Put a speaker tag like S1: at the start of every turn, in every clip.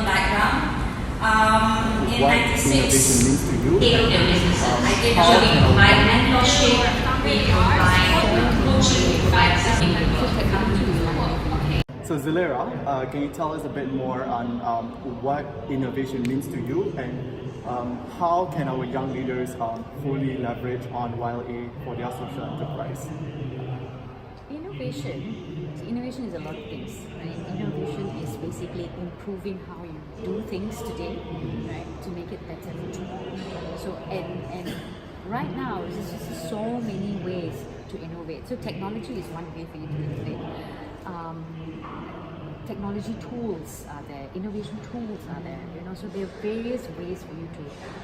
S1: background. In
S2: What
S1: 96,
S2: innovation means to you?
S1: take up their businesses. I did so we provide mentorship, we provide coaching, we provide something that will come to you. Okay.
S2: So Dzuleira, can you tell us a bit more on what innovation means to you, and how can our young leaders fully leverage on YLA for their social enterprise?
S3: Innovation is a lot of things, right? Innovation is basically improving how you do things today, right, to make it better for tomorrow. So and right now there's just so many ways to innovate. So technology is one way for you to innovate. Technology tools are there, innovation tools are there, so there are various ways for you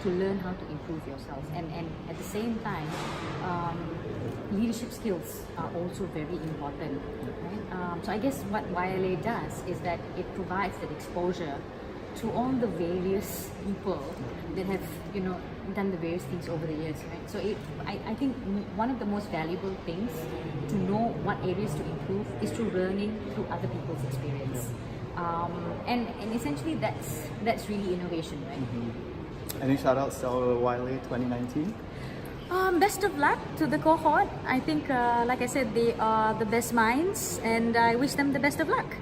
S3: to learn how to improve yourself, and at the same time leadership skills are also very important, right? So I guess what YLA does is that it provides that exposure to all the various people that have done the various things over the years, right? So I think one of the most valuable things to know what areas to improve is through learning through other people's experience, and essentially that's really innovation, right?
S2: Mm-hmm. Any shout outs to our YLA 2019?
S3: Best of luck to the cohort. I think like I said, they are the best minds, and I wish them the best of luck.